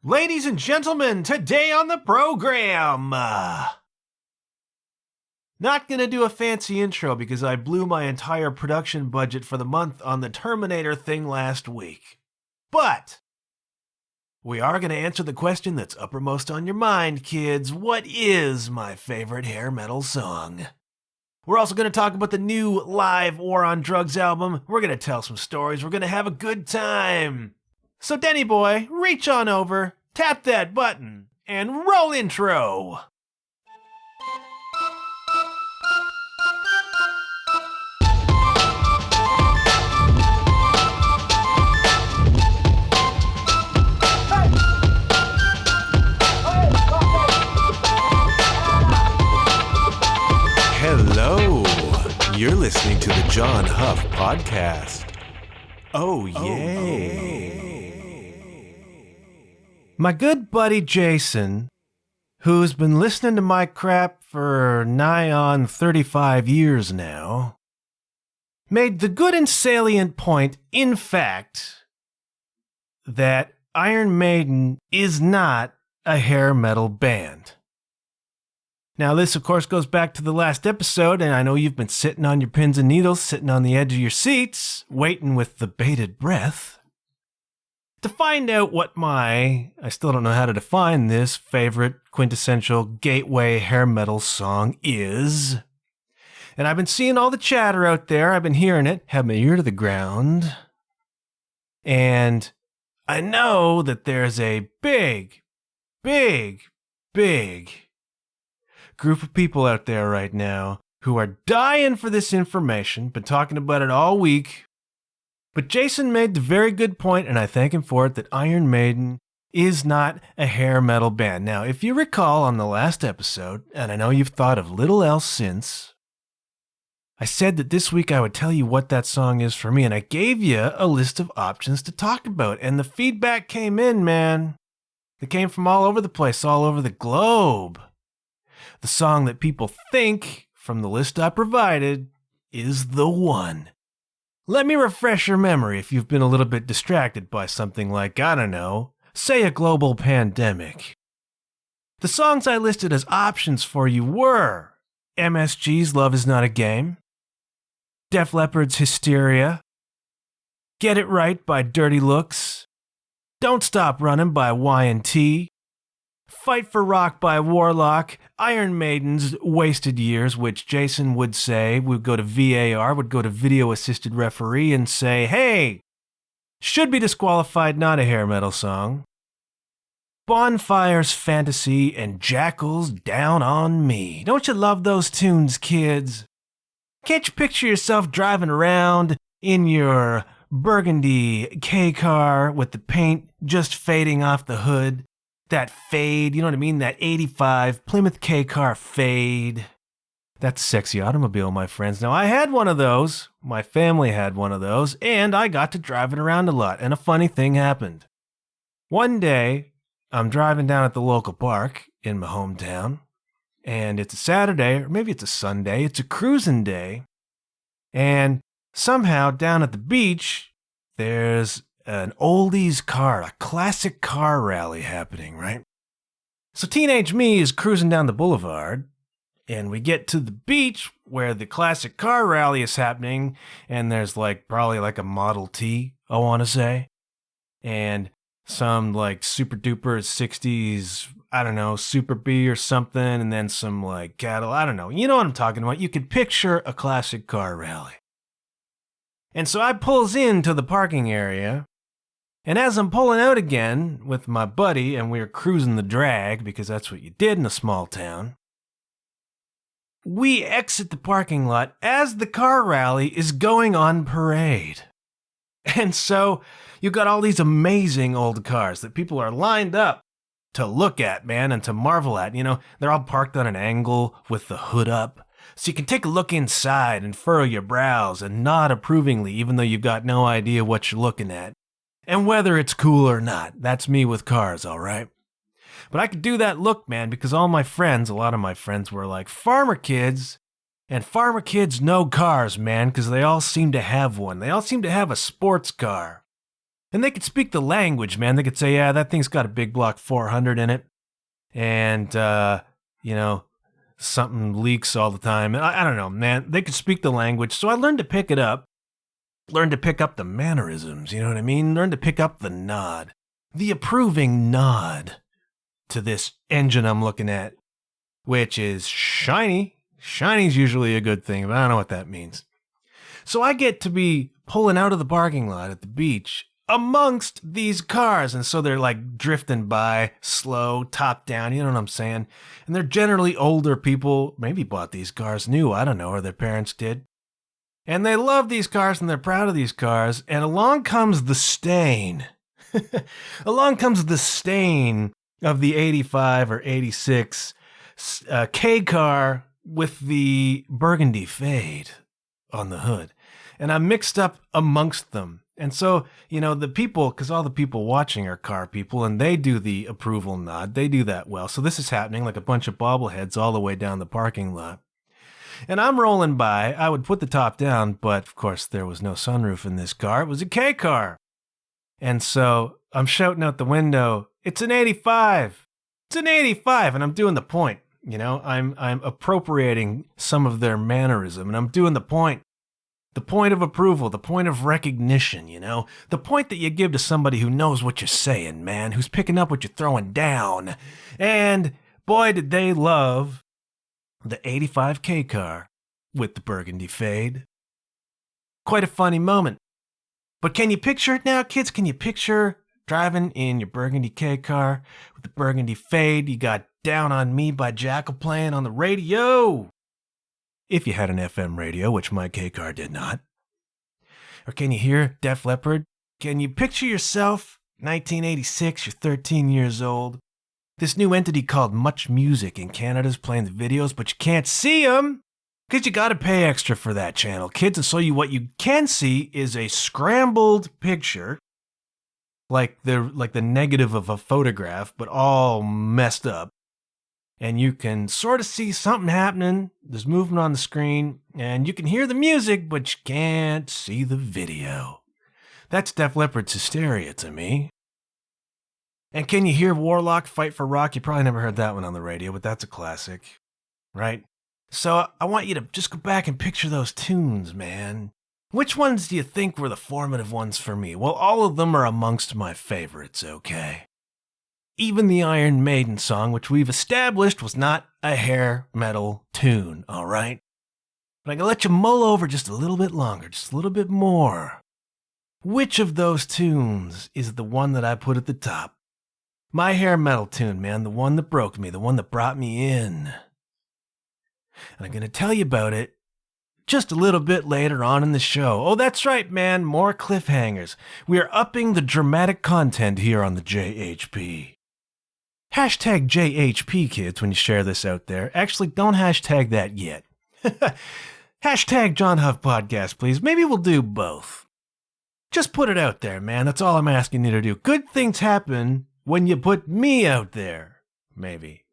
Ladies and gentlemen, today on the program, not gonna do a fancy intro because I blew my entire production budget for the month on the Terminator thing last week. But we are gonna answer the question that's uppermost on your mind, kids. What is my favorite hair metal song? We're also gonna talk about the new live War on Drugs album. We're gonna tell some stories. We're gonna have a good time. So Denny boy, reach on over, tap that button, and roll intro. Hello, you're listening to the John Huff Podcast. Oh, yay. My good buddy Jason, who's been listening to my crap for nigh on 35 years now, made the good and salient point, in fact, that Iron Maiden is not a hair metal band. Now, this, of course, goes back to the last episode, and I know you've been sitting on your pins and needles, sitting on the edge of your seats, waiting with the bated breath to find out what I still don't know how to define this, favorite quintessential gateway hair metal song is. And I've been seeing all the chatter out there, I've been hearing it, have my ear to the ground, and I know that there's a big group of people out there right now who are dying for this information, been talking about it all week. But Jason made the very good point, and I thank him for it, that Iron Maiden is not a hair metal band. Now, if you recall on the last episode, and I know you've thought of little else since, I said that this week I would tell you what that song is for me, and I gave you a list of options to talk about, and the feedback came in, man. It came from all over the place, all over the globe. The song that people think, from the list I provided, is the one. Let me refresh your memory if you've been a little bit distracted by something like, I don't know, say a global pandemic. The songs I listed as options for you were MSG's Love Is Not a Game, Def Leppard's Hysteria, Get It Right by Dirty Looks, Don't Stop Running by Y&T, Fight for Rock by Warlock, Iron Maiden's Wasted Years, which Jason would say would go to VAR, would go to Video Assisted Referee, and say, hey, should be disqualified, not a hair metal song. Bonfire's Fantasy and Jackal's Down on Me. Don't you love those tunes, kids? Can't you picture yourself driving around in your burgundy K-car with the paint just fading off the hood? That fade, you know what I mean? That 85 Plymouth K-car fade. That's a sexy automobile, my friends. Now, I had one of those. My family had one of those, and I got to drive it around a lot. And a funny thing happened. One day, I'm driving down at the local park in my hometown, and it's a Saturday, or maybe it's a Sunday. It's a cruising day. And somehow, down at the beach, there's an oldies car, a classic car rally happening, right? So teenage me is cruising down the boulevard, and we get to the beach where the classic car rally is happening, and there's probably a Model T, I want to say, and some super duper 60s, I don't know, Super B or something, and then some cattle, I don't know. You know what I'm talking about. You could picture a classic car rally. And so I pulls into the parking area, and as I'm pulling out again with my buddy, and we're cruising the drag, because that's what you did in a small town, we exit the parking lot as the car rally is going on parade. And so you got all these amazing old cars that people are lined up to look at, man, and to marvel at. You know, they're all parked on an angle with the hood up. So you can take a look inside and furrow your brows and nod approvingly, even though you've got no idea what you're looking at. And whether it's cool or not, that's me with cars, all right? But I could do that look, man, because all my friends, a lot of my friends were like farmer kids, and farmer kids know cars, man, because they all seem to have one. They all seem to have a sports car. And they could speak the language, man. They could say, yeah, that thing's got a big block 400 in it. And, something leaks all the time. I don't know, man. They could speak the language. So I learned to pick it up. Learned to pick up the mannerisms, you know what I mean? Learned to pick up the nod. The approving nod to this engine I'm looking at, which is shiny. Shiny's usually a good thing, but I don't know what that means. So I get to be pulling out of the parking lot at the beach amongst these cars. And so they're like drifting by, slow, top down, you know what I'm saying? And they're generally older people, maybe bought these cars new, I don't know, or their parents did. And they love these cars and they're proud of these cars. And along comes the stain. Along comes the stain of the 85 or 86 K car with the burgundy fade on the hood. And I'm mixed up amongst them. And so, the people, because all the people watching are car people, and they do the approval nod. They do that well. So this is happening like a bunch of bobbleheads all the way down the parking lot. And I'm rolling by. I would put the top down, but of course there was no sunroof in this car. It was a K car. And so I'm shouting out the window, it's an 85. It's an 85. And I'm doing the point. I'm appropriating some of their mannerism, and I'm doing the point. The point of approval, the point of recognition, the point that you give to somebody who knows what you're saying, man, who's picking up what you're throwing down. And boy, did they love the 85K car with the burgundy fade. Quite a funny moment. But can you picture it now, kids? Can you picture driving in your burgundy K car with the burgundy fade? You got Down on Me by Jackal playing on the radio. If you had an FM radio, which my K car did not. Or can you hear Def Leppard? Can you picture yourself, 1986, you're 13 years old. This new entity called Much Music in Canada's playing the videos, but you can't see them because you got to pay extra for that channel, kids. And so what you can see is a scrambled picture, like the negative of a photograph, but all messed up. And you can sort of see something happening. There's movement on the screen, and you can hear the music, but you can't see the video. That's Def Leppard's Hysteria to me. And can you hear Warlock Fight for Rock? You probably never heard that one on the radio, but that's a classic, right? So I want you to just go back and picture those tunes, man. Which ones do you think were the formative ones for me? Well, all of them are amongst my favorites, okay? Even the Iron Maiden song, which we've established was not a hair metal tune, all right? But I can let you mull over just a little bit longer, just a little bit more. Which of those tunes is the one that I put at the top? My hair metal tune, man, the one that broke me, the one that brought me in. And I'm going to tell you about it just a little bit later on in the show. Oh, that's right, man, more cliffhangers. We are upping the dramatic content here on the JHP. Hashtag JHP, kids, when you share this out there. Actually, don't hashtag that yet. Hashtag John Huff Podcast, please. Maybe we'll do both. Just put it out there, man. That's all I'm asking you to do. Good things happen when you put me out there. Maybe.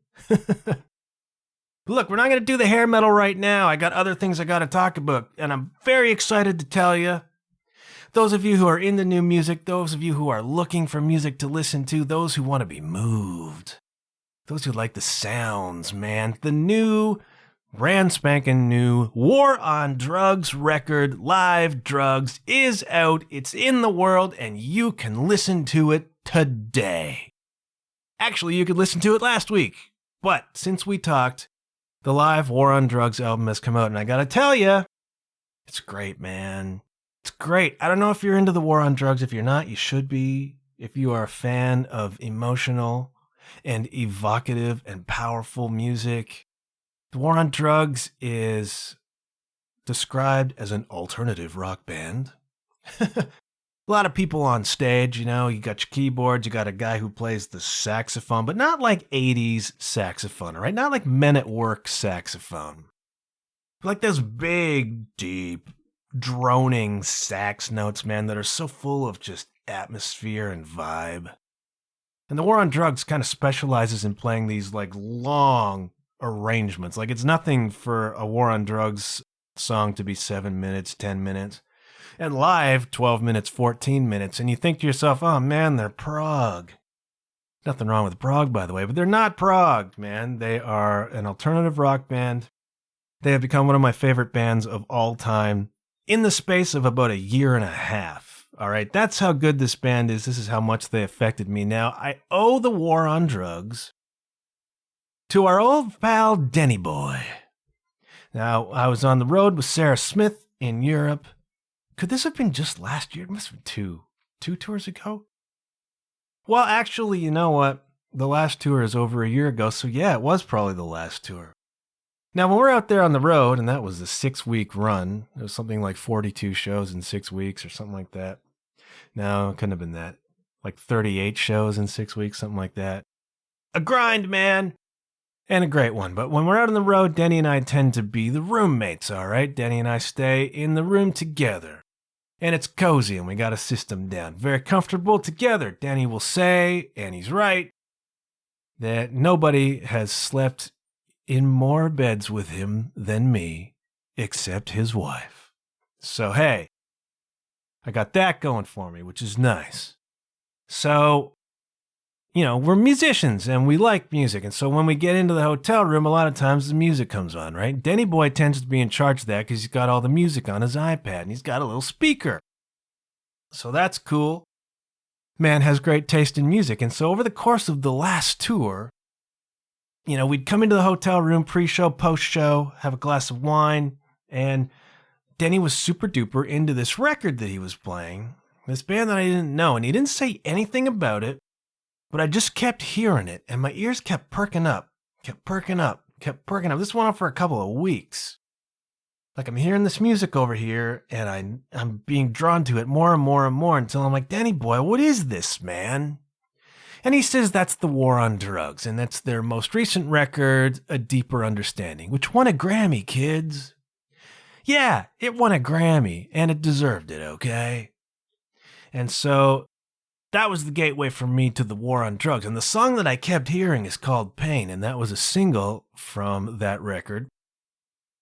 Look, we're not going to do the hair metal right now. I got other things I got to talk about, and I'm very excited to tell you. Those of you who are into new music, those of you who are looking for music to listen to, those who want to be moved, those who like the sounds, man, the new, brand spanking new War on Drugs record, Live Drugs, is out. It's in the world, and you can listen to it today. Actually, you could listen to it last week, but since we talked, the live War on Drugs album has come out, and I gotta tell you, it's great, man. It's great. I don't know if you're into the War on Drugs. If you're not, you should be. If you are a fan of emotional and evocative and powerful music, the War on Drugs is described as an alternative rock band. A lot of people on stage, you got your keyboards, you got a guy who plays the saxophone, but not like 80s saxophone, right? Not like Men at Work saxophone. Like those big, deep, droning sax notes, man, that are so full of just atmosphere and vibe. And the War on Drugs kind of specializes in playing these like long arrangements. Like it's nothing for a War on Drugs song to be 7 minutes, 10 minutes. And live, 12 minutes, 14 minutes. And you think to yourself, oh man, they're prog. Nothing wrong with prog, by the way, but they're not prog, man. They are an alternative rock band. They have become one of my favorite bands of all time in the space of about a year and a half. All right, that's how good this band is. This is how much they affected me. Now, I owe the war on drugs to our old pal Denny Boy. Now, I was on the road with Sarah Smith in Europe. Could this have been just last year? It must have been two tours ago. Well, actually, you know what? The last tour is over a year ago, so yeah, it was probably the last tour. Now, when we're out there on the road, and that was a 6-week run, it was something like 42 shows in 6 weeks or something like that. No, it couldn't have been that. Like 38 shows in 6 weeks, something like that. A grind, man! And a great one. But when we're out on the road, Denny and I tend to be the roommates, all right? Denny and I stay in the room together. And it's cozy, and we got a system down. Very comfortable together. Denny will say, and he's right, that nobody has slept in more beds with him than me, except his wife. So, hey, I got that going for me, which is nice. So, you know, we're musicians and we like music. And so when we get into the hotel room, a lot of times the music comes on, right? Denny Boy tends to be in charge of that because he's got all the music on his iPad and he's got a little speaker. So that's cool. Man has great taste in music. And so over the course of the last tour, you know, we'd come into the hotel room, pre-show, post-show, have a glass of wine, and Denny was super duper into this record that he was playing, this band that I didn't know, and he didn't say anything about it, but I just kept hearing it, and my ears kept perking up. This went on for a couple of weeks. Like, I'm hearing this music over here, and I'm being drawn to it more and more and more until I'm like, Denny Boy, what is this, man? And he says that's the war on drugs, and that's their most recent record, A Deeper Understanding, which won a Grammy, kids. Yeah, it won a Grammy, and it deserved it, okay? And so that was the gateway for me to the war on drugs. And the song that I kept hearing is called Pain, and that was a single from that record.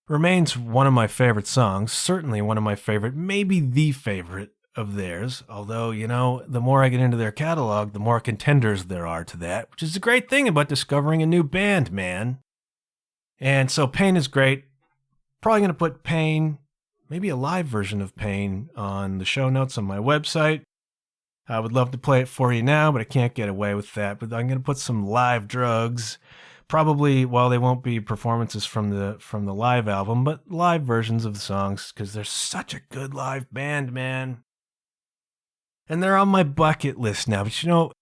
Remains one of my favorite songs, certainly one of my favorite, maybe the favorite of theirs. Although, you know, the more I get into their catalog, the more contenders there are to that, which is a great thing about discovering a new band, man. And so Pain is great. Probably going to put Pain, maybe a live version of Pain, on the show notes on my website. I would love to play it for you now, but I can't get away with that. But I'm going to put some live drugs. Probably, well, they won't be performances from the live album, but live versions of the songs, because they're such a good live band, man. And they're on my bucket list now. But you know,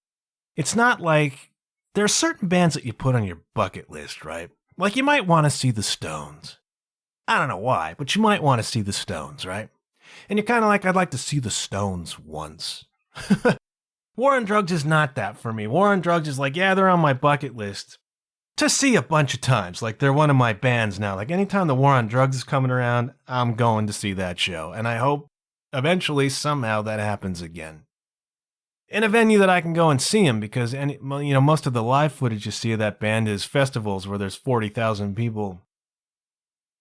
it's not like there are certain bands that you put on your bucket list, right? Like you might want to see the Stones. I don't know why, but you might want to see the Stones, right? And you're kind of like, I'd like to see the Stones once. War on Drugs is not that for me. War on Drugs is like, yeah, they're on my bucket list to see a bunch of times. Like, they're one of my bands now. Like, anytime the War on Drugs is coming around, I'm going to see that show. And I hope eventually, somehow, that happens again. In a venue that I can go and see them, because most of the live footage you see of that band is festivals where there's 40,000 people.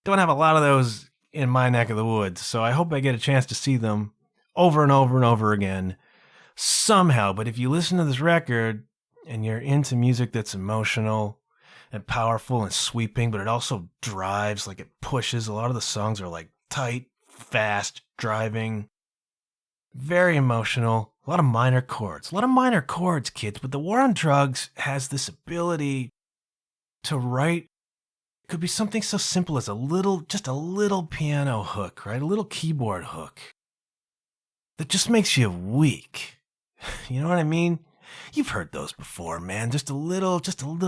Don't have a lot of those in my neck of the woods, so I hope I get a chance to see them over and over and over again somehow. But if you listen to this record and you're into music that's emotional and powerful and sweeping, but it also drives, like it pushes. A lot of the songs are like tight, fast, driving, very emotional. A lot of minor chords. A lot of minor chords, kids. But the War on Drugs has this ability to write. It could be something so simple as just a little piano hook, right? A little keyboard hook that just makes you weak. You know what I mean? You've heard those before, man. Just a little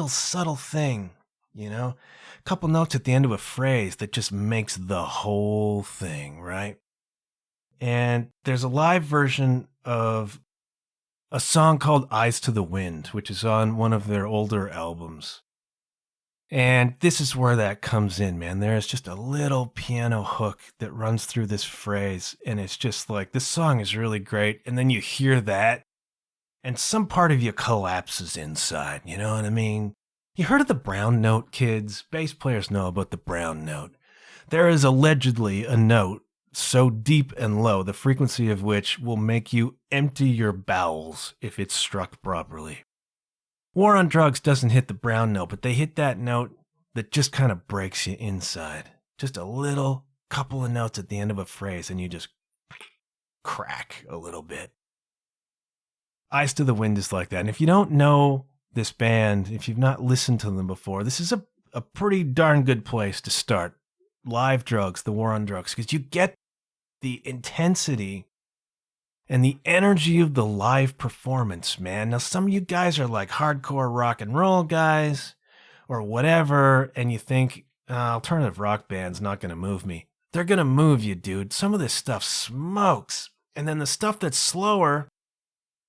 subtle thing, you know? A couple notes at the end of a phrase that just makes the whole thing, right? And there's a live version of a song called Eyes to the Wind, which is on one of their older albums. And this is where that comes in, man. There's just a little piano hook that runs through this phrase, and it's just like, this song is really great. And then you hear that, and some part of you collapses inside, you know what I mean? You heard of the brown note, kids? Bass players know about the brown note. There is allegedly a note so deep and low, the frequency of which will make you empty your bowels if it's struck properly. War on Drugs doesn't hit the brown note, but they hit that note that just kind of breaks you inside. Just a little couple of notes at the end of a phrase, and you just crack a little bit. Eyes to the Wind is like that. And if you don't know this band, if you've not listened to them before, this is a pretty darn good place to start. Live Drugs, the War on Drugs, because you get the intensity and the energy of the live performance, man. Now, some of you guys are like hardcore rock and roll guys or whatever, and you think, alternative rock band's not going to move me. They're going to move you, dude. Some of this stuff smokes. And then the stuff that's slower,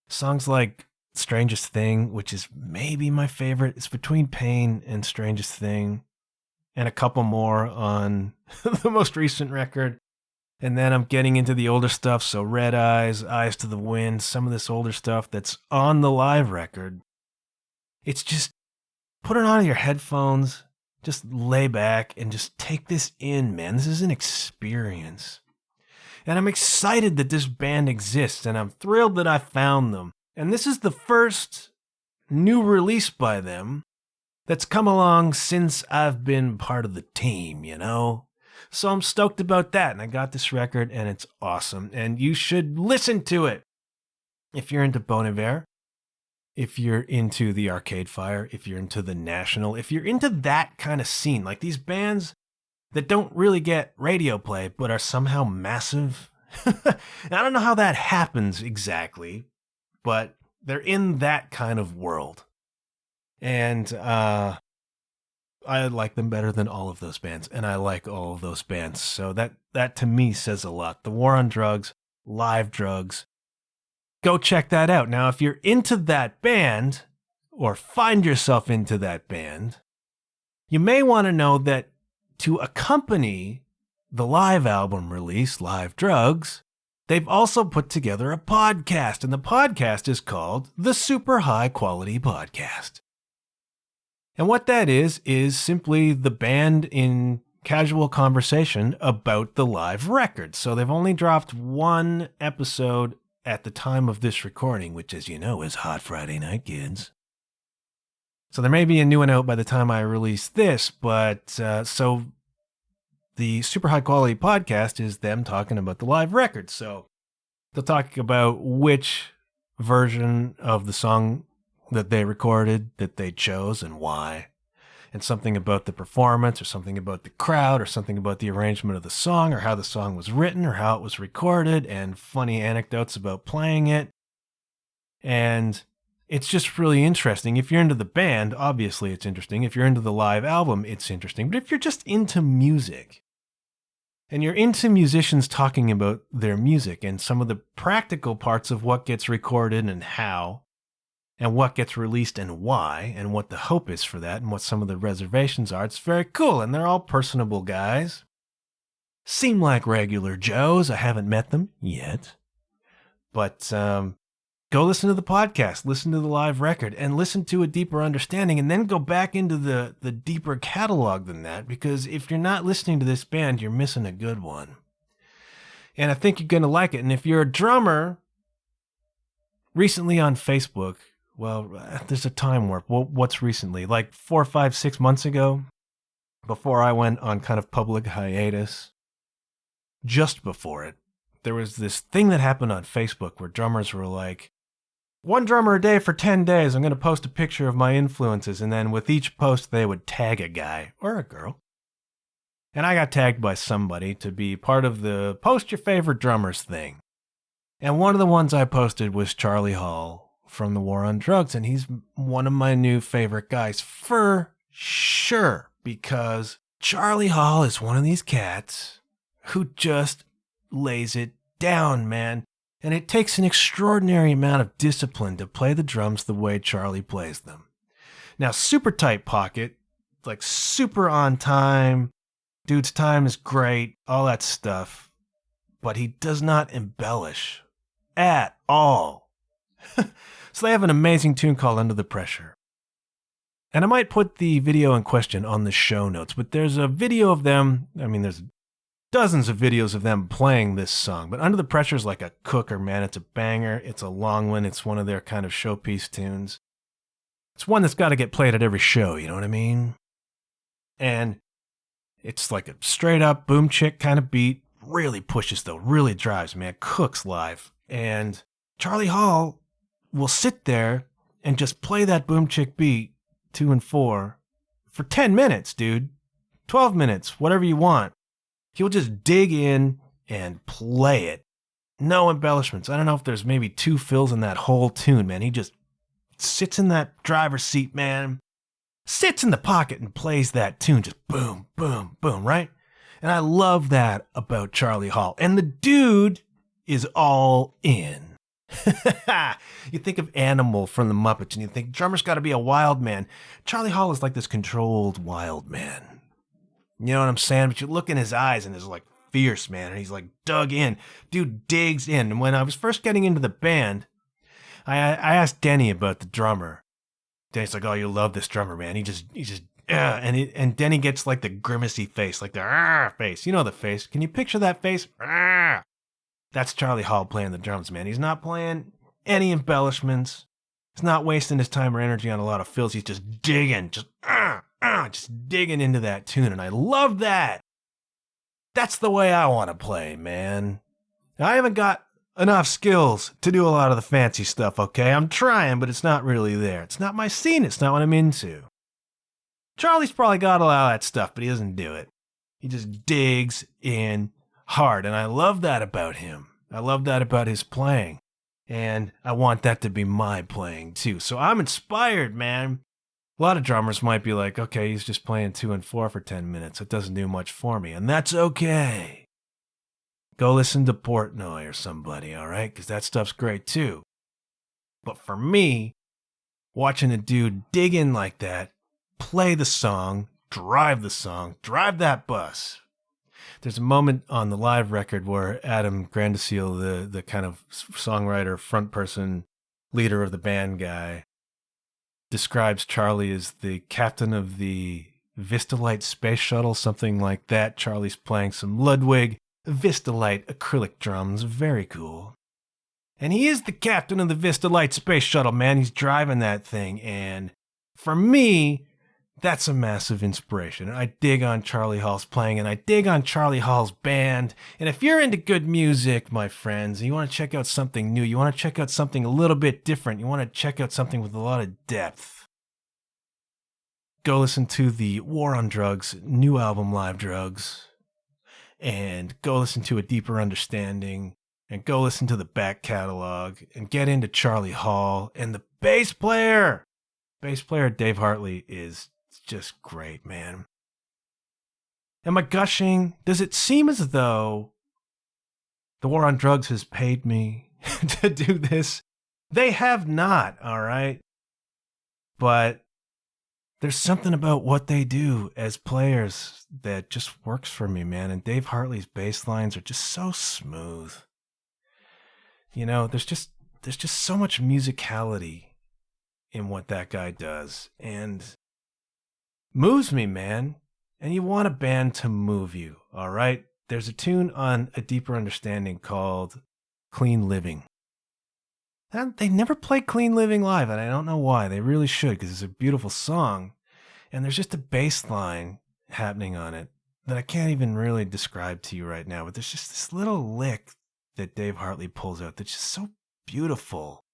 songs like Strangest Thing, which is maybe my favorite. It's between Pain and Strangest Thing, and a couple more on the most recent record. And then I'm getting into the older stuff, so Red Eyes, Eyes to the Wind, some of this older stuff that's on the live record. It's just, put it on your headphones, just lay back and just take this in, man. This is an experience. And I'm excited that this band exists, and I'm thrilled that I found them. And this is the first new release by them that's come along since I've been part of the team, you know? So I'm stoked about that, and I got this record, and it's awesome, and you should listen to it. If you're into Bon Iver, if you're into the Arcade Fire, if you're into the National, if you're into that kind of scene, like these bands that don't really get radio play, but are somehow massive. I don't know how that happens exactly, but they're in that kind of world. And I like them better than all of those bands, and I like all of those bands. So that to me says a lot. The War on Drugs, Live Drugs. Go check that out. Now, if you're into that band, or find yourself into that band, you may want to know that to accompany the live album release, Live Drugs, they've also put together a podcast, and the podcast is called the Super High Quality Podcast. And what that is simply the band in casual conversation about the live record. So they've only dropped one episode at the time of this recording, which, as you know, is Hot Friday Night, kids. So there may be a new one out by the time I release this, but so the Super High Quality Podcast is them talking about the live record. So they'll talk about which version of the song that they recorded, that they chose, and why. And something about the performance, or something about the crowd, or something about the arrangement of the song, or how the song was written, or how it was recorded, and funny anecdotes about playing it. And it's just really interesting. If you're into the band, obviously it's interesting. If you're into the live album, it's interesting. But if you're just into music, and you're into musicians talking about their music, and some of the practical parts of what gets recorded and how, and what gets released and why, and what the hope is for that, and what some of the reservations are, it's very cool. And they're all personable guys. Seem like regular Joes. I haven't met them yet. But go listen to the podcast, listen to the live record, and listen to a deeper understanding, and then go back into the deeper catalog than that, because if you're not listening to this band, you're missing a good one. And I think you're going to like it. And if you're a drummer, recently on Facebook, well, there's a time warp. Well, what's recently? Like 4, 5, 6 months ago, before I went on kind of public hiatus, just before it, there was this thing that happened on Facebook where drummers were like, one drummer a day for 10 days, I'm going to post a picture of my influences, and then with each post they would tag a guy or a girl. And I got tagged by somebody to be part of the post your favorite drummers thing. And one of the ones I posted was Charlie Hall from the War on Drugs, and he's one of my new favorite guys for sure, because Charlie Hall is one of these cats who just lays it down, man. And it takes an extraordinary amount of discipline to play the drums the way Charlie plays them. Now, super tight pocket, like super on time, dude's time is great, all that stuff, but he does not embellish at all. So they have an amazing tune called Under the Pressure. And I might put the video in question on the show notes, but there's a video of them. I mean, there's dozens of videos of them playing this song, but Under the Pressure is like a cooker, man. It's a banger. It's a long one. It's one of their kind of showpiece tunes. It's one that's got to get played at every show, you know what I mean? And it's like a straight up boom chick kind of beat. Really pushes though, really drives, man. Cooks live. And Charlie Hall will sit there and just play that boom chick beat 2 and 4 for 10 minutes, dude. 12 minutes, whatever you want. He'll just dig in and play it. No embellishments. I don't know if there's maybe 2 fills in that whole tune, man. He just sits in that driver's seat, man. Sits in the pocket and plays that tune. Just boom, boom, boom, right? And I love that about Charlie Hall. And the dude is all in. You think of Animal from the Muppets and you think drummer's got to be a wild man. Charlie Hall is like this controlled wild man. You know what I'm saying? But you look in his eyes and it's like fierce, man. And he's like dug in. Dude digs in. And when I was first getting into the band, I asked Denny about the drummer. Denny's like, oh, you love this drummer, man. He just, and Denny gets like the grimacy face, like the face. You know the face. Can you picture that face? That's Charlie Hall playing the drums, man. He's not playing any embellishments. He's not wasting his time or energy on a lot of fills. He's just digging, just digging into that tune. And I love that. That's the way I want to play, man. I haven't got enough skills to do a lot of the fancy stuff, okay? I'm trying, but it's not really there. It's not my scene. It's not what I'm into. Charlie's probably got a lot of that stuff, but he doesn't do it. He just digs in hard, and I love that about him. I love that about his playing, and I want that to be my playing too. So I'm inspired, man. A lot of drummers might be like, okay, he's just playing 2 and 4 for 10 minutes. It doesn't do much for me, and that's okay. Go listen to Portnoy or somebody, all right? Because that stuff's great too. But for me, watching a dude dig in like that, play the song, drive that bus. There's a moment on the live record where Adam Grandisiel, the kind of songwriter, front person, leader of the band guy, describes Charlie as the captain of the Vistalite space shuttle, something like that. Charlie's playing some Ludwig Vistalite acrylic drums. Very cool. And he is the captain of the Vistalite space shuttle, man. He's driving that thing. And for me, that's a massive inspiration. I dig on Charlie Hall's playing, and I dig on Charlie Hall's band. And if you're into good music, my friends, and you want to check out something new, you want to check out something a little bit different, you want to check out something with a lot of depth, go listen to the War on Drugs new album, Live Drugs, and go listen to A Deeper Understanding, and go listen to the back catalog, and get into Charlie Hall. And the bass player Dave Hartley is just great, man. Am I gushing? Does it seem as though the War on Drugs has paid me to do this? They have not, all right? But there's something about what they do as players that just works for me, man. And Dave Hartley's bass lines are just so smooth. You know, there's just so much musicality in what that guy does. And moves me, man. And you want a band to move you, all right? There's a tune on A Deeper Understanding called Clean Living. And they never play Clean Living live, and I don't know why. They really should, because it's a beautiful song. And there's just a bass line happening on it that I can't even really describe to you right now. But there's just this little lick that Dave Hartley pulls out that's just so beautiful.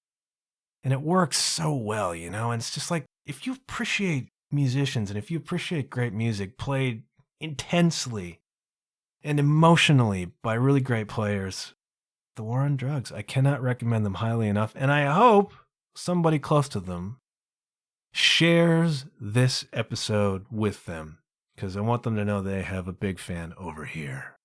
And it works so well, you know? And it's just like, if you appreciate musicians and if you appreciate great music played intensely and emotionally by really great players, the War on Drugs, I cannot recommend them highly enough. And I hope somebody close to them shares this episode with them, because I want them to know they have a big fan over here.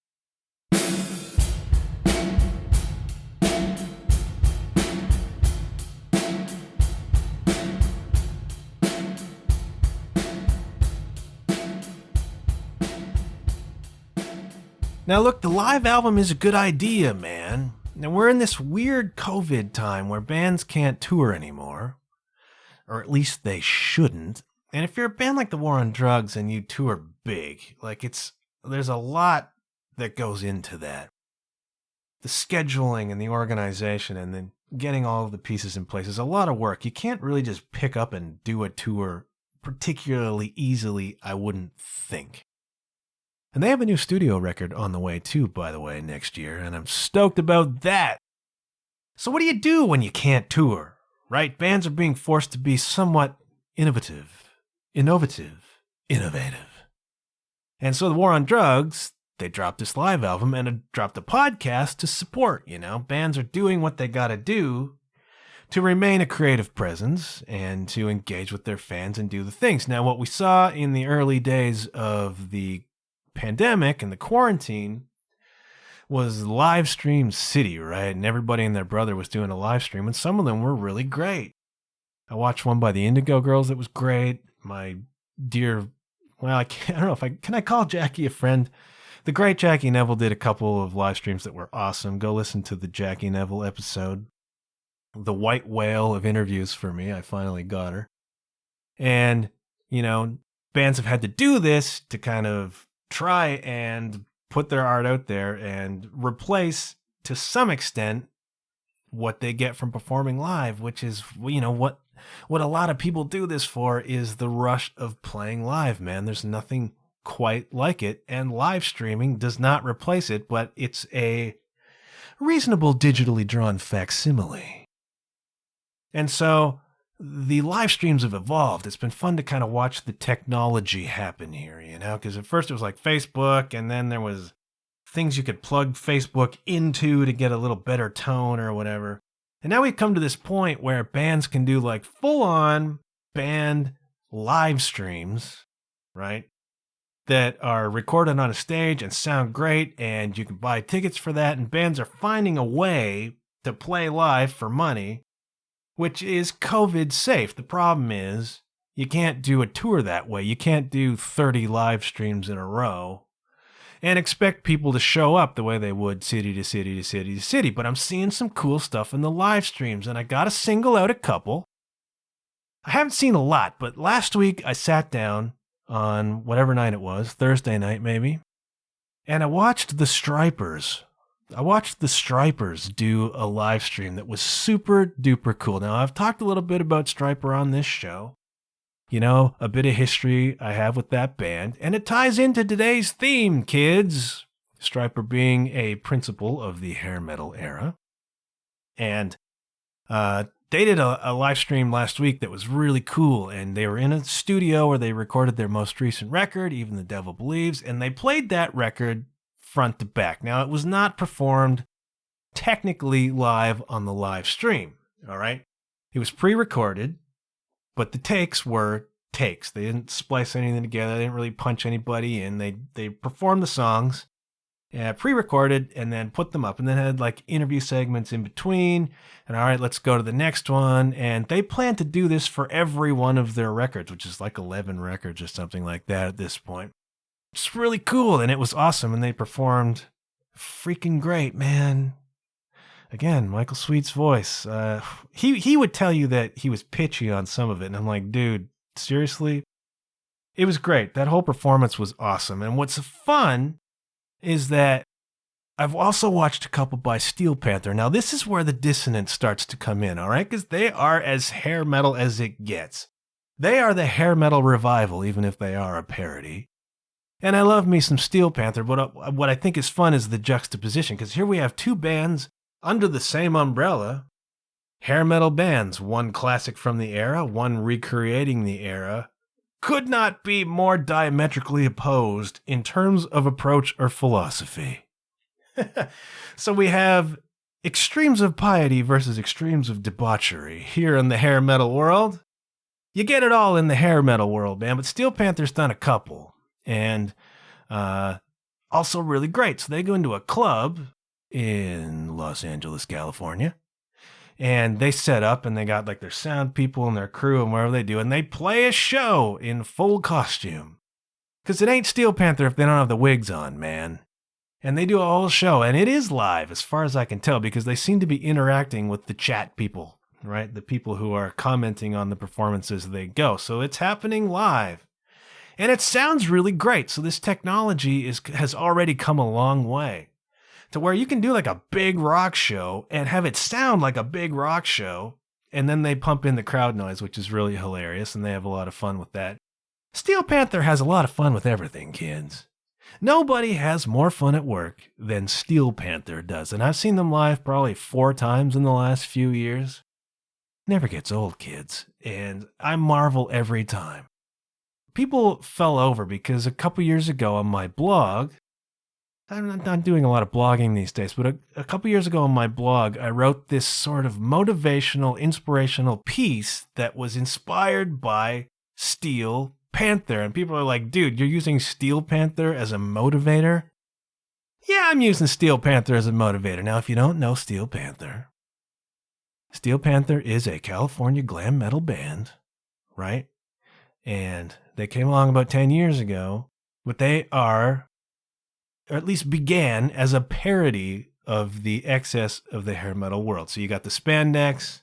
Now look, the live album is a good idea, man. Now we're in this weird COVID time where bands can't tour anymore. Or at least they shouldn't. And if you're a band like the War on Drugs and you tour big, like there's a lot that goes into that. The scheduling and the organization and then getting all of the pieces in place is a lot of work. You can't really just pick up and do a tour particularly easily, I wouldn't think. And they have a new studio record on the way too, by the way, next year, and I'm stoked about that. So what do you do when you can't tour, right? Bands are being forced to be somewhat innovative. And so the War on Drugs, they dropped this live album and dropped a podcast to support, Bands are doing what they gotta do to remain a creative presence and to engage with their fans and do the things. Now, what we saw in the early days of the pandemic and the quarantine was live stream city, right? And everybody and their brother was doing a live stream, and some of them were really great. I watched one by the Indigo Girls that was great. My dear, I don't know if can I call Jackie a friend? The great Jackie Neville did a couple of live streams that were awesome. Go listen to the Jackie Neville episode. The white whale of interviews for me. I finally got her. And, bands have had to do this to kind of try and put their art out there and replace, to some extent, what they get from performing live, which is, what a lot of people do this for is the rush of playing live, man. There's nothing quite like it, and live streaming does not replace it, but it's a reasonable digitally drawn facsimile. And so the live streams have evolved. It's been fun to kind of watch the technology happen here, because at first it was like Facebook, and then there was things you could plug Facebook into to get a little better tone or whatever. And now we've come to this point where bands can do like full-on band live streams, right? That are recorded on a stage and sound great, and you can buy tickets for that, and bands are finding a way to play live for money, which is COVID safe. The problem is you can't do a tour that way. You can't do 30 live streams in a row and expect people to show up the way they would city to city to city to city. But I'm seeing some cool stuff in the live streams, and I got to single out a couple. I haven't seen a lot, but last week I sat down on whatever night it was, Thursday night maybe, and I watched the Strypers. Do a live stream that was super duper cool. Now, I've talked a little bit about Stryper on this show. A bit of history I have with that band, and it ties into today's theme, kids. Stryper being a principle of the hair metal era. And they did a live stream last week that was really cool, and they were in a studio where they recorded their most recent record, Even the Devil Believes, and they played that record front to back. Now, it was not performed technically live on the live stream, all right? It was pre-recorded, but the takes were takes. They didn't splice anything together. They didn't really punch anybody in. They performed the songs, pre-recorded, and then put them up, and then had like interview segments in between. And all right, let's go to the next one. And they plan to do this for every one of their records, which is like 11 records or something like that at this point. It's really cool, and it was awesome, and they performed freaking great, man. Again, Michael Sweet's voice. He would tell you that he was pitchy on some of it, and I'm like, dude, seriously? It was great. That whole performance was awesome. And what's fun is that I've also watched a couple by Steel Panther. Now, this is where the dissonance starts to come in, all right? Because they are as hair metal as it gets. They are the hair metal revival, even if they are a parody. And I love me some Steel Panther, but what I think is fun is the juxtaposition, because here we have two bands under the same umbrella, hair metal bands, one classic from the era, one recreating the era, could not be more diametrically opposed in terms of approach or philosophy. So we have extremes of piety versus extremes of debauchery here in the hair metal world. You get it all in the hair metal world, man, but Steel Panther's done a couple, and also really great. So they go into a club in Los Angeles, California, and they set up, and they got like their sound people and their crew and whatever they do, and they play a show in full costume. Because it ain't Steel Panther if they don't have the wigs on, man. And they do a whole show, and it is live as far as I can tell, because they seem to be interacting with the chat people, right? The people who are commenting on the performances as they go. So it's happening live. And it sounds really great. So this technology has already come a long way to where you can do like a big rock show and have it sound like a big rock show. And then they pump in the crowd noise, which is really hilarious. And they have a lot of fun with that. Steel Panther has a lot of fun with everything, kids. Nobody has more fun at work than Steel Panther does. And I've seen them live probably 4 times in the last few years. Never gets old, kids. And I marvel every time. People fell over because a couple years ago on my blog, I'm not doing a lot of blogging these days, but a couple years ago on my blog, I wrote this sort of motivational, inspirational piece that was inspired by Steel Panther. And people are like, dude, you're using Steel Panther as a motivator? Yeah, I'm using Steel Panther as a motivator. Now, if you don't know Steel Panther is a California glam metal band, right? And they came along about 10 years ago, but they are, or at least began, as a parody of the excess of the hair metal world. So you got the spandex,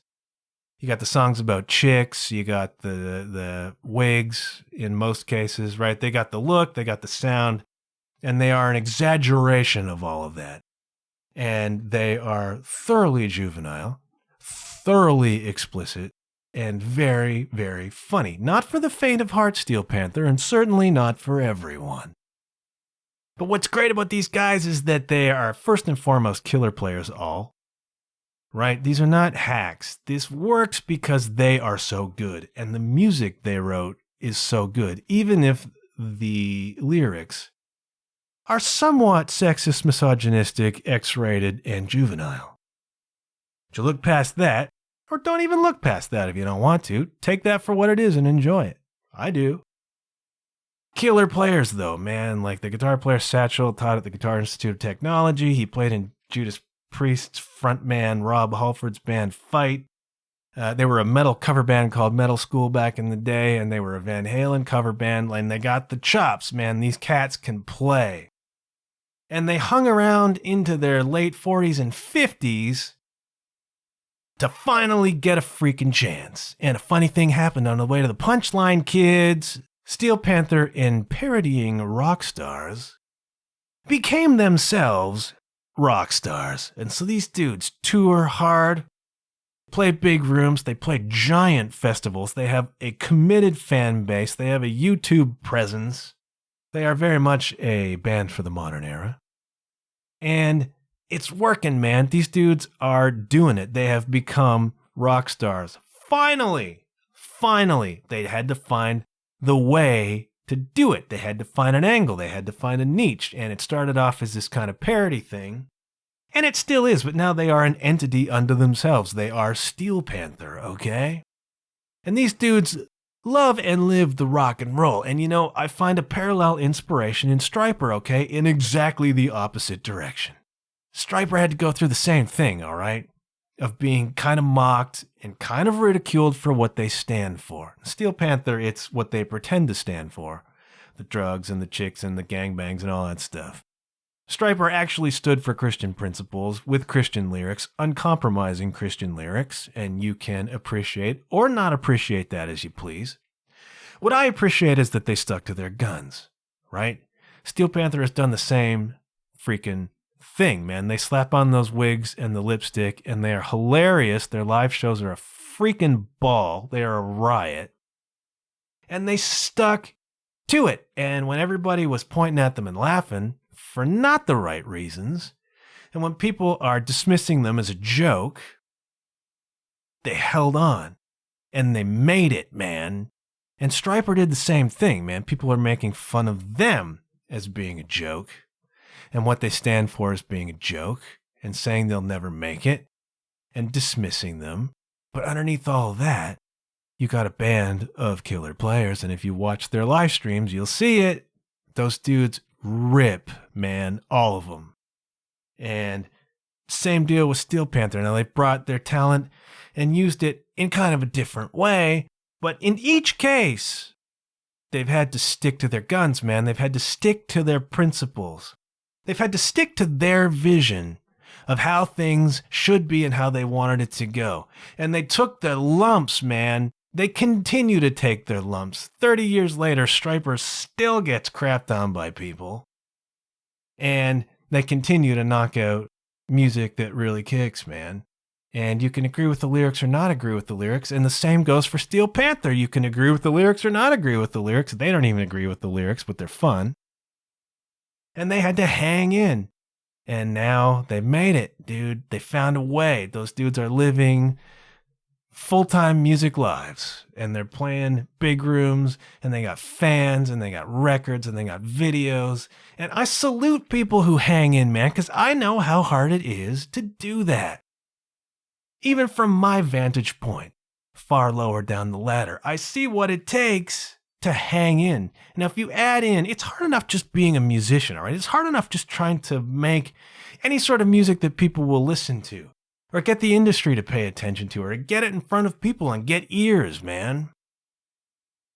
you got the songs about chicks, you got the wigs in most cases, right? They got the look, they got the sound, and they are an exaggeration of all of that. And they are thoroughly juvenile, thoroughly explicit, and very, very funny. Not for the faint of heart, Steel Panther, and certainly not for everyone. But what's great about these guys is that they are first and foremost killer players all. Right? These are not hacks. This works because they are so good, and the music they wrote is so good, even if the lyrics are somewhat sexist, misogynistic, X-rated, and juvenile. But you look past that, or don't even look past that if you don't want to. Take that for what it is and enjoy it. I do. Killer players, though, man. Like the guitar player Satchel taught at the Guitar Institute of Technology. He played in Judas Priest's frontman Rob Halford's band Fight. They were a metal cover band called Metal School back in the day, and they were a Van Halen cover band, and they got the chops, man. These cats can play. And they hung around into their late 40s and 50s to finally get a freaking chance. And a funny thing happened on the way to the punchline, kids. Steel Panther, in parodying rock stars, became themselves rock stars. And so these dudes tour hard, play big rooms, they play giant festivals, they have a committed fan base, they have a YouTube presence. They are very much a band for the modern era. And it's working, man. These dudes are doing it. They have become rock stars. Finally, they had to find the way to do it. They had to find an angle. They had to find a niche. And it started off as this kind of parody thing. And it still is, but now they are an entity unto themselves. They are Steel Panther, okay? And these dudes love and live the rock and roll. And you know, I find a parallel inspiration in Stryper, okay? In exactly the opposite direction. Stryper had to go through the same thing, all right? Of being kind of mocked and kind of ridiculed for what they stand for. Steel Panther, it's what they pretend to stand for. The drugs and the chicks and the gangbangs and all that stuff. Stryper actually stood for Christian principles with Christian lyrics, uncompromising Christian lyrics, and you can appreciate or not appreciate that as you please. What I appreciate is that they stuck to their guns, right? Steel Panther has done the same freaking thing, man. They slap on those wigs and the lipstick, and they are hilarious. Their live shows are a freaking ball. They are a riot. And they stuck to it. And when everybody was pointing at them and laughing for not the right reasons, and when people are dismissing them as a joke, they held on. And they made it, man. And Stryper did the same thing, man. People are making fun of them as being a joke, and what they stand for as being a joke, and saying they'll never make it, and dismissing them. But underneath all that, you got a band of killer players, and if you watch their live streams, you'll see it. Those dudes rip, man, all of them. And same deal with Steel Panther. Now, they brought their talent and used it in kind of a different way, but in each case, they've had to stick to their guns, man. They've had to stick to their principles. They've had to stick to their vision of how things should be and how they wanted it to go. And they took the lumps, man, They continue to take their lumps. 30 years later, Stryper still gets crapped on by people. And they continue to knock out music that really kicks, man. And you can agree with the lyrics or not agree with the lyrics. And the same goes for Steel Panther. You can agree with the lyrics or not agree with the lyrics. They don't even agree with the lyrics, but they're fun. And they had to hang in. And now they've made it, dude. They found a way. Those dudes are living full-time music lives. And they're playing big rooms. And they got fans. And they got records. And they got videos. And I salute people who hang in, man, because I know how hard it is to do that. Even from my vantage point, far lower down the ladder, I see what it takes to hang in. Now, if you add in, it's hard enough just being a musician, all right? It's hard enough just trying to make any sort of music that people will listen to, or get the industry to pay attention to, or get it in front of people and get ears, man.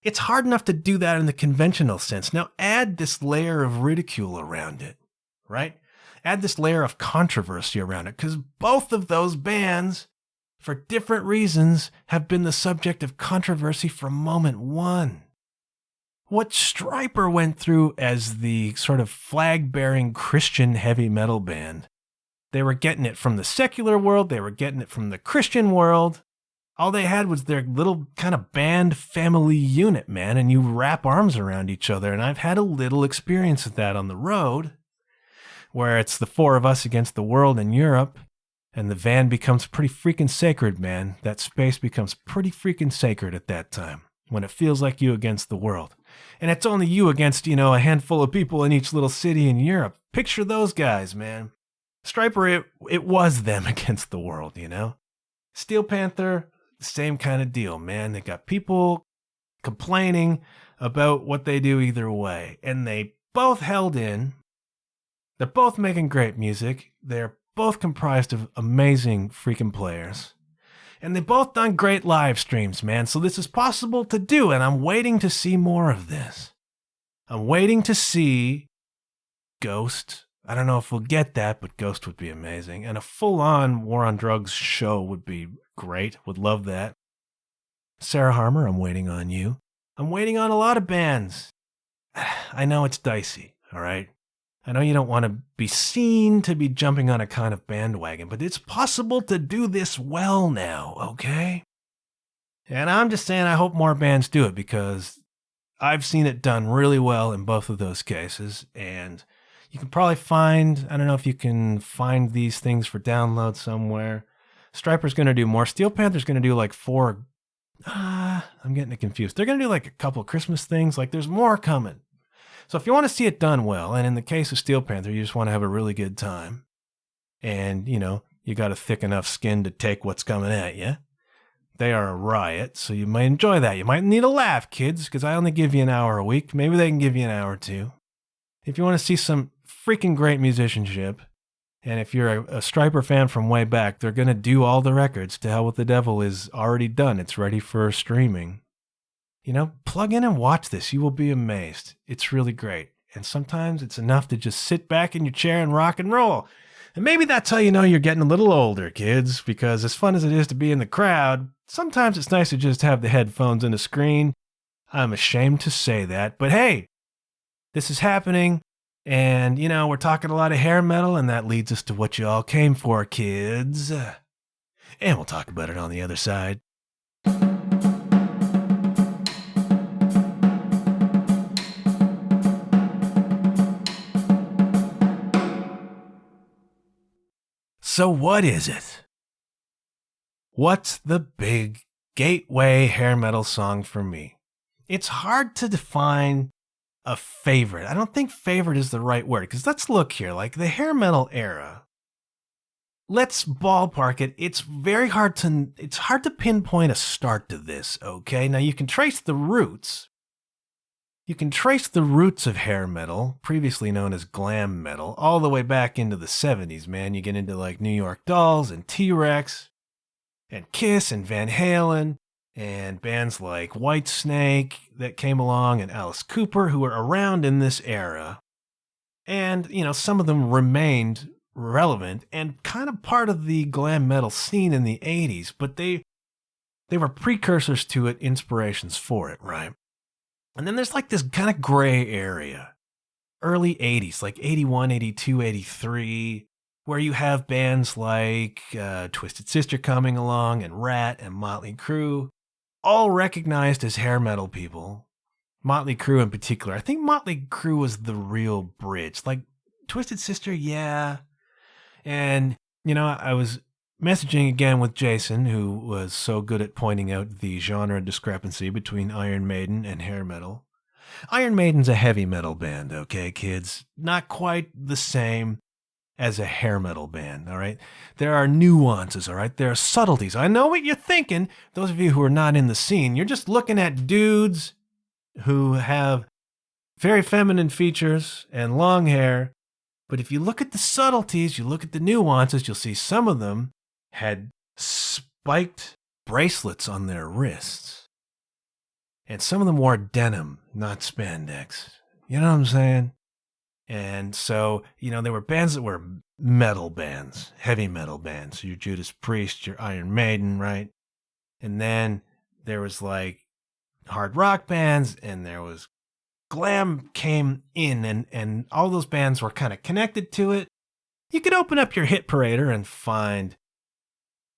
It's hard enough to do that in the conventional sense. Now, add this layer of ridicule around it, right? Add this layer of controversy around it, because both of those bands, for different reasons, have been the subject of controversy from moment one. What Stryper went through as the sort of flag-bearing Christian heavy metal band, they were getting it from the secular world, they were getting it from the Christian world. All they had was their little kind of band family unit, man, and you wrap arms around each other. And I've had a little experience of that on the road, where it's the four of us against the world in Europe. And the van becomes pretty freaking sacred, man. That space becomes pretty freaking sacred at that time, when it feels like you against the world. And it's only you against, a handful of people in each little city in Europe. Picture those guys, man. Stryper, it was them against the world, Steel Panther, same kind of deal, man. They got people complaining about what they do either way. And they both held in. They're both making great music. They're both comprised of amazing freaking players. And they both done great live streams, man. So this is possible to do, and I'm waiting to see more of this. I'm waiting to see Ghost. I don't know if we'll get that, but Ghost would be amazing. And a full-on War on Drugs show would be great. Would love that. Sarah Harmer, I'm waiting on you. I'm waiting on a lot of bands. I know it's dicey, all right? I know you don't want to be seen to be jumping on a kind of bandwagon, but it's possible to do this well now, okay? And I'm just saying I hope more bands do it, because I've seen it done really well in both of those cases. And you can probably find, I don't know if you can find these things for download somewhere. Stryper's going to do more. Steel Panther's going to do like 4. I'm getting it confused. They're going to do like a couple Christmas things. Like there's more coming. So if you want to see it done well, and in the case of Steel Panther, you just want to have a really good time, and, you got a thick enough skin to take what's coming at you, they are a riot, so you might enjoy that. You might need a laugh, kids, because I only give you an hour a week. Maybe they can give you an hour or two. If you want to see some freaking great musicianship, and if you're a Stryper fan from way back, they're going to do all the records. To Hell with the Devil is already done. It's ready for streaming. Plug in and watch this. You will be amazed. It's really great. And sometimes it's enough to just sit back in your chair and rock and roll. And maybe that's how you know you're getting a little older, kids, because as fun as it is to be in the crowd, sometimes it's nice to just have the headphones and a screen. I'm ashamed to say that, but hey, this is happening. And, we're talking a lot of hair metal, and that leads us to what you all came for, kids. And we'll talk about it on the other side. So what is it? What's the big gateway hair metal song for me? It's hard to define a favorite. I don't think favorite is the right word, because let's look here. Like the hair metal era, let's ballpark it. It's hard to pinpoint a start to this, okay? Now you can trace the roots. You can trace the roots of hair metal, previously known as glam metal, all the way back into the 70s, man. You get into like New York Dolls and T-Rex and Kiss and Van Halen and bands like Whitesnake that came along, and Alice Cooper, who were around in this era. And, some of them remained relevant and kind of part of the glam metal scene in the 80s, but they They were precursors to it, inspirations for it, right? And then there's like this kind of gray area. Early 80s, like 81, 82, 83, where you have bands like Twisted Sister coming along and Rat and Motley Crue, all recognized as hair metal people. Motley Crue in particular. I think Motley Crue was the real bridge. Like Twisted Sister, yeah. And, you know, I was messaging again with Jason, who was so good at pointing out the genre discrepancy between Iron Maiden and hair metal. Iron Maiden's a heavy metal band, okay, kids? Not quite the same as a hair metal band, all right? There are nuances, all right? There are subtleties. I know what you're thinking. Those of you who are not in the scene, you're just looking at dudes who have very feminine features and long hair. But if you look at the subtleties, you look at the nuances, you'll see some of them had spiked bracelets on their wrists. And some of them wore denim, not spandex. You know what I'm saying? And so, you know, there were bands that were metal bands, heavy metal bands. Your Judas Priest, your Iron Maiden, right? And then there was like hard rock bands, and there was glam came in, and all those bands were kind of connected to it. You could open up your hit parader and find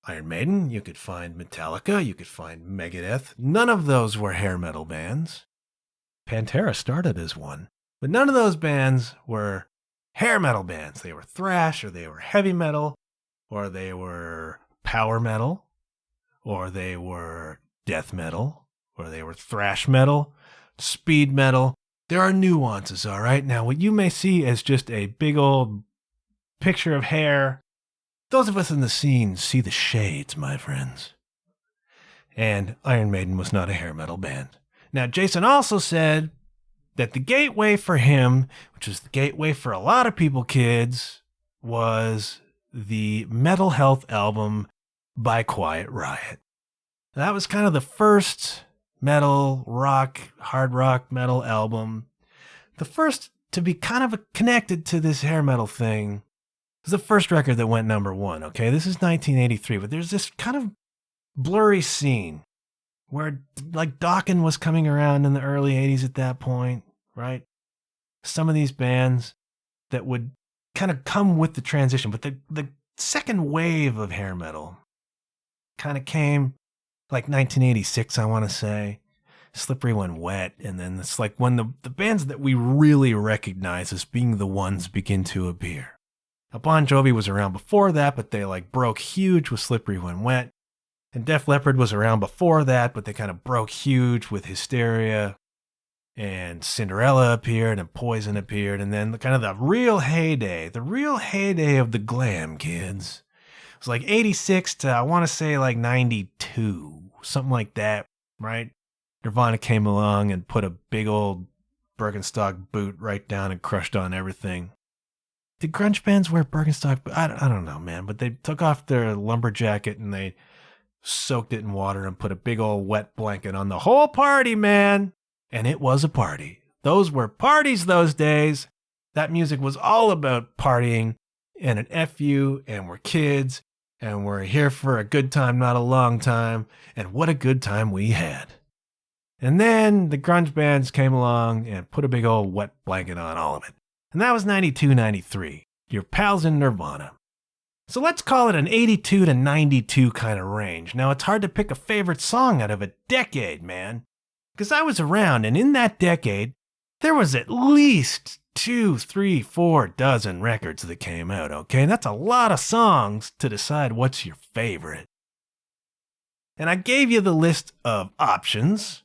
Iron Maiden, you could find Metallica, you could find Megadeth. None of those were hair metal bands. Pantera started as one. But none of those bands were hair metal bands. They were thrash, or they were heavy metal, or they were power metal, or they were death metal, or they were thrash metal, speed metal. There are nuances, all right? Now, what you may see as just a big old picture of hair, those of us in the scene see the shades, my friends. And Iron Maiden was not a hair metal band. Now, Jason also said that the gateway for him, which was the gateway for a lot of people, kids, was the Metal Health album by Quiet Riot. That was kind of the first metal, rock, hard rock metal album. The first to be kind of connected to this hair metal thing. It was the first record that went number one, okay? This is 1983, but there's this kind of blurry scene where like Dokken was coming around in the early 80s at that point, right? Some of these bands that would kind of come with the transition, but the second wave of hair metal kind of came like 1986, I want to say. Slippery When Wet, and then it's like when the bands that we really recognize as being the ones begin to appear. Now, Bon Jovi was around before that, but they like broke huge with Slippery When Wet. And Def Leppard was around before that, but they kind of broke huge with Hysteria. And Cinderella appeared, and Poison appeared, and then kind of the real heyday of the glam, kids. It was like 86 to, I want to say, like 92, something like that, right? Nirvana came along and put a big old Birkenstock boot right down and crushed on everything. Did grunge bands wear Birkenstock? I don't know, man, but they took off their lumberjacket and they soaked it in water and put a big old wet blanket on the whole party, man. And it was a party. Those were parties those days. That music was all about partying and an FU, and we're kids, and we're here for a good time, not a long time. And what a good time we had. And then the grunge bands came along and put a big old wet blanket on all of it. And that was 92, 93. Your pals in Nirvana. So let's call it an 82 to 92 kind of range. Now, it's hard to pick a favorite song out of a decade, man. Because I was around, and in that decade, there was at least 2, 3, 4 dozen records that came out, okay? That's a lot of songs to decide what's your favorite. And I gave you the list of options.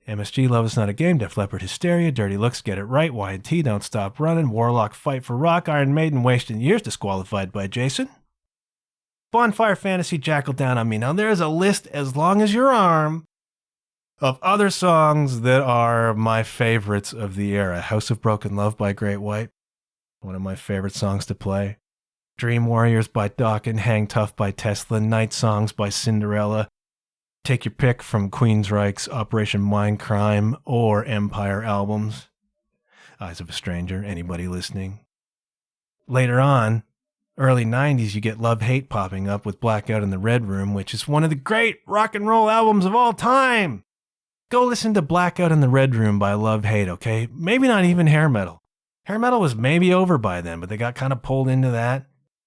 MSG, Love Is Not a Game, Def Leppard, Hysteria, Dirty Looks, Get It Right, Y&T, Don't Stop Running, Warlock, Fight for Rock, Iron Maiden, Wasting Years, disqualified by Jason. Bonfire Fantasy, Jackal Down on Me. Now there's a list as long as your arm of other songs that are my favorites of the era. House of Broken Love by Great White, one of my favorite songs to play. Dream Warriors by Dokken, Hang Tough by Tesla, Night Songs by Cinderella. Take your pick from Queensryche's Operation Mindcrime or Empire albums. Eyes of a Stranger, anybody listening. Later on, early 90s, you get Love Hate popping up with Blackout in the Red Room, which is one of the great rock and roll albums of all time. Go listen to Blackout in the Red Room by Love Hate, okay? Maybe not even hair metal. Hair metal was maybe over by then, but they got kind of pulled into that.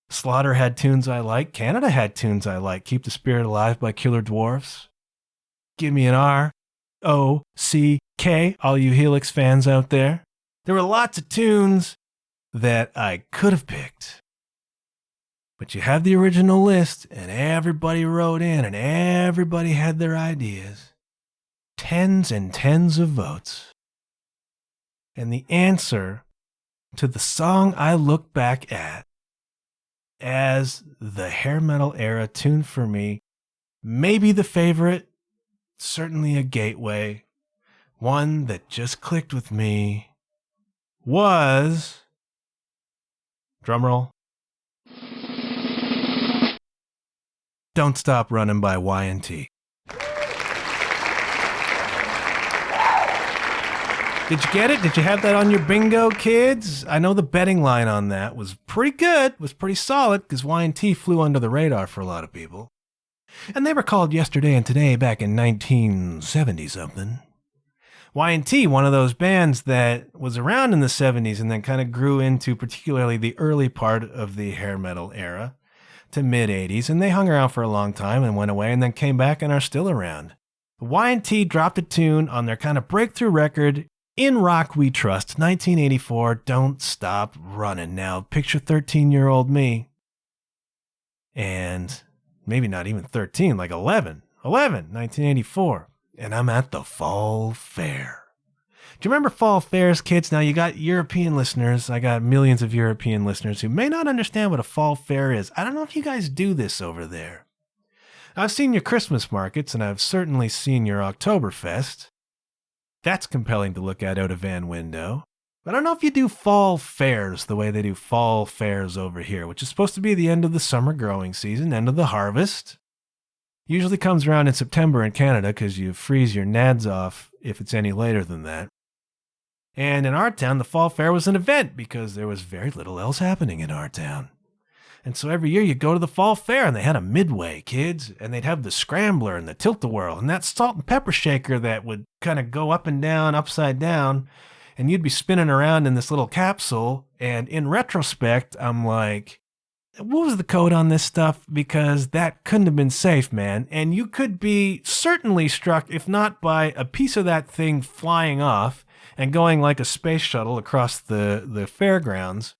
Slaughter had tunes I like. Canada had tunes I like. Keep the Spirit Alive by Killer Dwarfs. Give me an R-O-C-K, all you Helix fans out there. There were lots of tunes that I could have picked. But you have the original list, and everybody wrote in, and everybody had their ideas. Tens and tens of votes. And the answer to the song I look back at as the hair metal era tune for me, maybe the favorite, certainly a gateway, one that just clicked with me, was, drumroll, Don't Stop Running by Y&T. Did you get it? Did you have that on your bingo, kids? I know the betting line on that was pretty good, was pretty solid, because Y&T flew under the radar for a lot of people. And they were called Yesterday and Today back in 1970-something. Y&T, one of those bands that was around in the 70s and then kind of grew into particularly the early part of the hair metal era to mid-80s, and they hung around for a long time and went away and then came back and are still around. Y&T dropped a tune on their kind of breakthrough record, In Rock We Trust, 1984, Don't Stop Running. Now, picture 13-year-old me, and maybe not even 13, like 11, 1984, and I'm at the Fall Fair. Do you remember Fall Fairs, kids? Now, you got European listeners. I got millions of European listeners who may not understand what a Fall Fair is. I don't know if you guys do this over there. I've seen your Christmas markets, and I've certainly seen your Oktoberfest. That's compelling to look at out a van window. But I don't know if you do fall fairs the way they do fall fairs over here, which is supposed to be the end of the summer growing season, end of the harvest. Usually comes around in September in Canada because you freeze your nads off if it's any later than that. And in our town, the fall fair was an event because there was very little else happening in our town. And so every year you go to the fall fair, and they had a midway, kids, and they'd have the scrambler and the tilt-a-whirl and that salt and pepper shaker that would kind of go up and down, upside down, and you'd be spinning around in this little capsule. And in retrospect, I'm like, what was the code on this stuff? Because that couldn't have been safe, man. And you could be certainly struck, if not by a piece of that thing flying off and going like a space shuttle across the fairgrounds,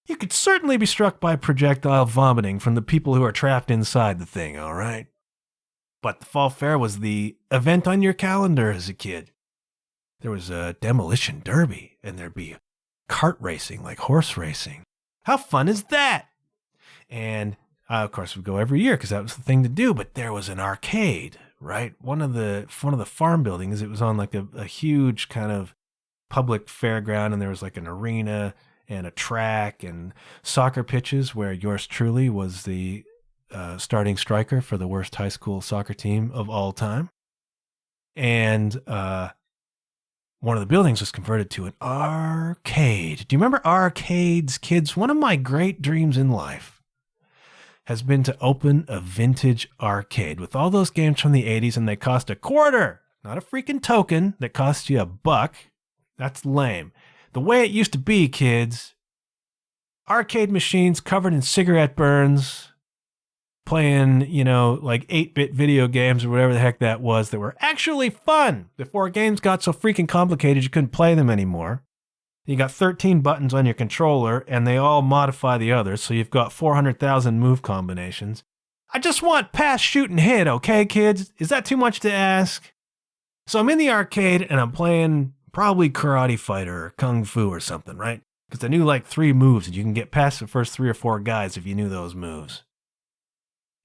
you could certainly be struck by projectile vomiting from the people who are trapped inside the thing, all right? But the fall fair was the event on your calendar as a kid. There was a demolition derby, and there'd be kart racing, like horse racing. How fun is that? And, of course, we'd go every year because that was the thing to do, but there was an arcade, right? One of the farm buildings, it was on like a huge kind of public fairground, and there was like an arena and a track and soccer pitches where yours truly was the starting striker for the worst high school soccer team of all time. And one of the buildings was converted to an arcade. Do you remember arcades, kids? One of my great dreams in life has been to open a vintage arcade with all those games from the 80s, and they cost $0.25, not a freaking token that costs you $1. That's lame. The way it used to be, kids, arcade machines covered in cigarette burns, playing, like 8-bit video games or whatever the heck that was that were actually fun before games got so freaking complicated you couldn't play them anymore. You got 13 buttons on your controller, and they all modify the others, so you've got 400,000 move combinations. I just want pass, shoot, and hit, okay, kids? Is that too much to ask? So I'm in the arcade, and I'm playing probably Karate Fighter or Kung Fu or something, right? Because I knew like 3 moves, and you can get past the first 3 or 4 guys if you knew those moves.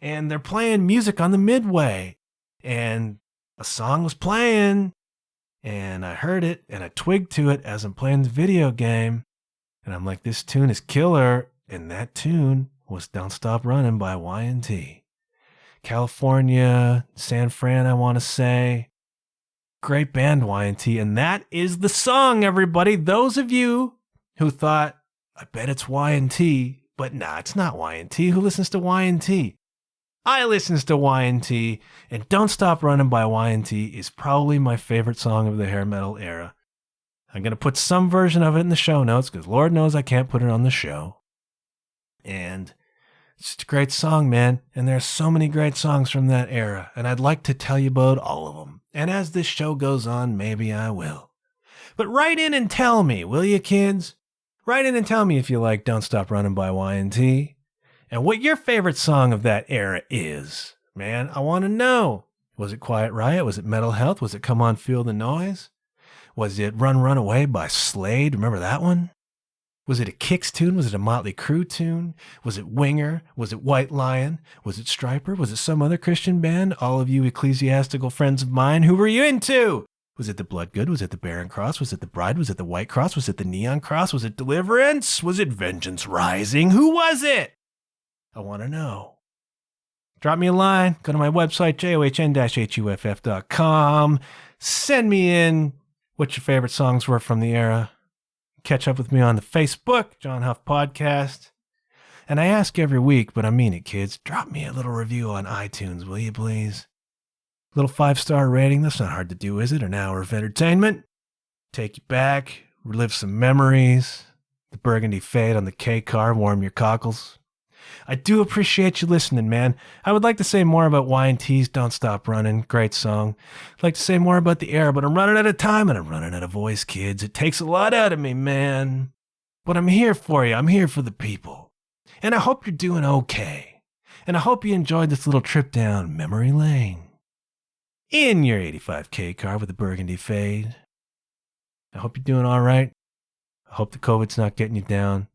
And they're playing music on the midway, and a song was playing, and I heard it, and I twigged to it as I'm playing the video game, and I'm like, this tune is killer, and that tune was Don't Stop Running by Y&T. California, San Fran, I want to say. Great band, Y&T, and that is the song, everybody. Those of you who thought, I bet it's Y&T, But nah, it's not Y&T. Who listens to Y&T? I listens to Y&T, and Don't Stop Running by Y&T is probably my favorite song of the hair metal era. I'm going to put some version of it in the show notes, because Lord knows I can't put it on the show. And it's just a great song, man. And there are so many great songs from that era, and I'd like to tell you about all of them. And as this show goes on, maybe I will. But write in and tell me, will you, kids? Write in and tell me if you like Don't Stop Running by Y&T. And what your favorite song of that era is. Man, I want to know. Was it Quiet Riot? Was it Metal Health? Was it Come On Feel the Noise? Was it Run Run Away by Slade? Remember that one? Was it a Kicks tune? Was it a Motley Crue tune? Was it Winger? Was it White Lion? Was it Stryper? Was it some other Christian band? All of you ecclesiastical friends of mine, who were you into? Was it the Bloodgood? Was it the Barren Cross? Was it the Bride? Was it the White Cross? Was it the Neon Cross? Was it Deliverance? Was it Vengeance Rising? Who was it? I want to know. Drop me a line. Go to my website, john-huff.com. Send me in what your favorite songs were from the era. Catch up with me on the Facebook, John Huff Podcast. And I ask every week, but I mean it, kids. Drop me a little review on iTunes, will you please? A little 5-star rating. That's not hard to do, is it? An hour of entertainment. Take you back. Relive some memories. The burgundy fade on the K car. Warm your cockles. I do appreciate you listening, man. I would like to say more about Y&T's Don't Stop Running. Great song. I'd like to say more about the era, but I'm running out of time and I'm running out of voice, kids. It takes a lot out of me, man. But I'm here for you. I'm here for the people. And I hope you're doing okay. And I hope you enjoyed this little trip down memory lane. In your 85K car with a burgundy fade. I hope you're doing all right. I hope the COVID's not getting you down.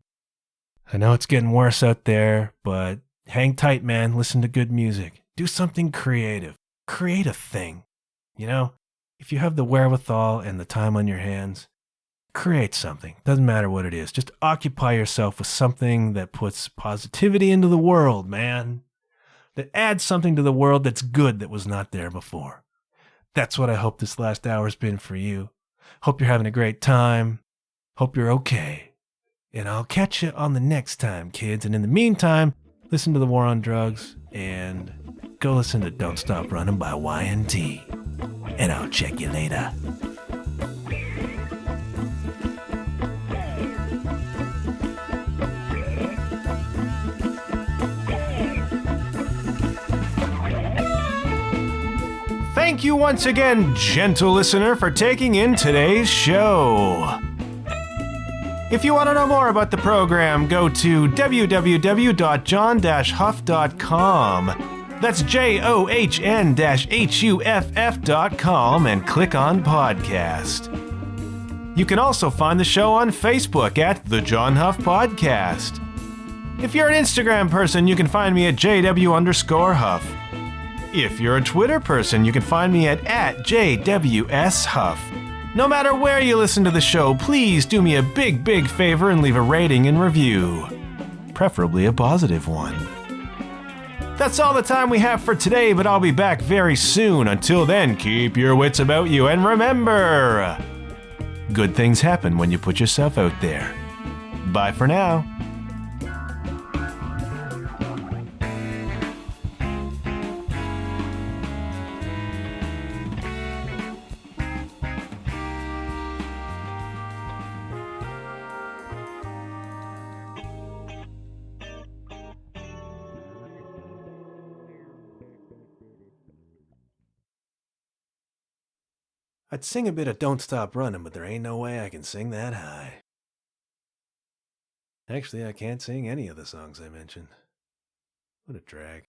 I know it's getting worse out there, but hang tight, man. Listen to good music. Do something creative. Create a thing. You know, if you have the wherewithal and the time on your hands, create something. Doesn't matter what it is. Just occupy yourself with something that puts positivity into the world, man. That adds something to the world that's good that was not there before. That's what I hope this last hour's been for you. Hope you're having a great time. Hope you're okay. And I'll catch you on the next time, kids. And in the meantime, listen to The War on Drugs and go listen to Don't Stop Running by Y&T. And I'll check you later. Thank you once again, gentle listener, for taking in today's show. If you want to know more about the program, go to www.john-huff.com. That's JOHN-HUFF.com and click on podcast. You can also find the show on Facebook at The John Huff Podcast. If you're an Instagram person, you can find me at JW_Huff. If you're a Twitter person, you can find me at JWSHuff. No matter where you listen to the show, please do me a big, big favor and leave a rating and review. Preferably a positive one. That's all the time we have for today, but I'll be back very soon. Until then, keep your wits about you and remember, good things happen when you put yourself out there. Bye for now. I'd sing a bit of Don't Stop Running, but there ain't no way I can sing that high. Actually, I can't sing any of the songs I mentioned. What a drag.